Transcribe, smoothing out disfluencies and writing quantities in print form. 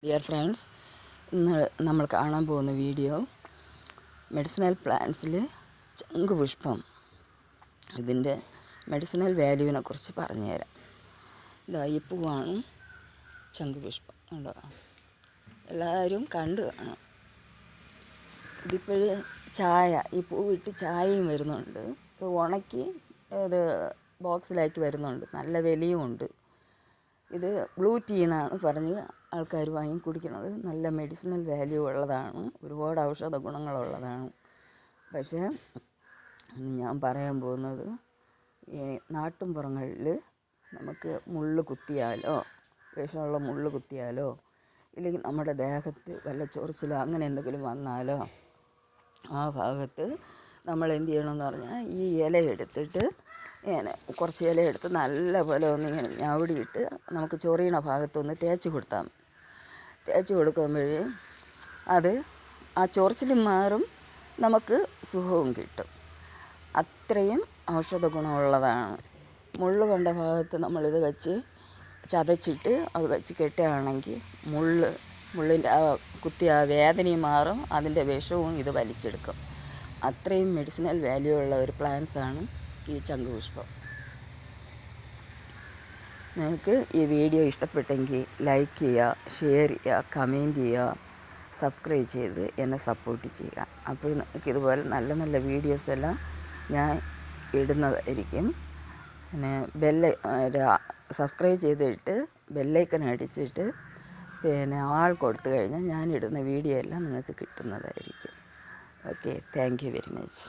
Dear friends, ഇന്ന് നമ്മൾ കാണാൻ പോകുന്ന വീഡിയോ മെഡിസിനൽ പ്ലാന്റ്സിൽ ശംഖുപുഷ്പം ഇതിൻ്റെ മെഡിസിനൽ വാല്യൂവിനെ കുറിച്ച് പറഞ്ഞുതരാം. ഇതാ ഈ പൂവാണ് ശംഖുപുഷ്പം. ഉണ്ടോ? എല്ലാവരും കണ്ടു കാണാം. ഇതിപ്പോൾ ചായ, ഈ പൂവിട്ട് ചായയും വരുന്നുണ്ട്. ഇപ്പോൾ ഉണക്കി ഇത് ബോക്സിലാക്കി വരുന്നുണ്ട്. നല്ല വിലയുമുണ്ട്. ഇത് ബ്ലൂ ടീ എന്നാണ് പറഞ്ഞ് ആൾക്കാർ വാങ്ങി കുടിക്കുന്നത്. നല്ല മെഡിസിനൽ വാല്യൂ ഉള്ളതാണ്, ഒരുപാട് ഔഷധ ഗുണങ്ങളുള്ളതാണ്. പക്ഷേ ഞാൻ പറയാൻ പോകുന്നത്, ഈ നാട്ടിൻപുറങ്ങളിൽ നമുക്ക് മുള്ള് കുത്തിയാലോ, വിഷമുള്ള മുള്ള് കുത്തിയാലോ, ഇല്ലെങ്കിൽ നമ്മുടെ ദേഹത്ത് വല്ല ചൊറിച്ചിലോ അങ്ങനെ എന്തെങ്കിലും വന്നാലോ, ആ ഭാഗത്ത് നമ്മൾ എന്ത് ചെയ്യണമെന്ന് പറഞ്ഞാൽ ഈ ഇല എടുത്തിട്ട് ഇങ്ങനെ കുറച്ച് ഇല എടുത്ത് നല്ലപോലെ ഒന്നിങ്ങനെ ഞവടിയിട്ട് നമുക്ക് ചൊറിയണ ഭാഗത്തൊന്ന് തേച്ച് കൊടുത്താൽ മതി. തേച്ച് കൊടുക്കുമ്പോൾ അത് ആ ചൊറിച്ചിലും മാറും, നമുക്ക് സുഖവും കിട്ടും. അത്രയും ഔഷധ ഗുണമുള്ളതാണ്. മുള്ള് കൊണ്ട ഭാഗത്ത് നമ്മളിത് വെച്ച് ചതച്ചിട്ട് അത് വെച്ച് കെട്ടുകയാണെങ്കിൽ മുള്ളിൻ്റെ ആ കുത്തിയ ആ വേദനയും മാറും, അതിൻ്റെ വിഷവും ഇത് വലിച്ചെടുക്കും. അത്രയും മെഡിസിനൽ വാല്യൂ ഉള്ള ഒരു പ്ലാന്റ്സാണ് ഈ ശംഖുപുഷ്പം. നിങ്ങൾക്ക് ഈ വീഡിയോ ഇഷ്ടപ്പെട്ടെങ്കിൽ ലൈക്ക് ചെയ്യുക, ഷെയർ ചെയ്യുക, കമൻറ്റ് ചെയ്യുക, സബ്സ്ക്രൈബ് ചെയ്ത് എന്നെ സപ്പോർട്ട് ചെയ്യുക. അപ്പോൾ നിങ്ങൾക്ക് ഇതുപോലെ നല്ല നല്ല വീഡിയോസ് എല്ലാം ഞാൻ ഇടുന്നതായിരിക്കും. പിന്നെ സബ്സ്ക്രൈബ് ചെയ്തിട്ട് ബെല്ലൈക്കൺ അടിച്ചിട്ട് പിന്നെ ആൾ കൊടുത്തു കഴിഞ്ഞാൽ ഞാനിടുന്ന വീഡിയോ എല്ലാം നിങ്ങൾക്ക് കിട്ടുന്നതായിരിക്കും. Okay, thank you very much.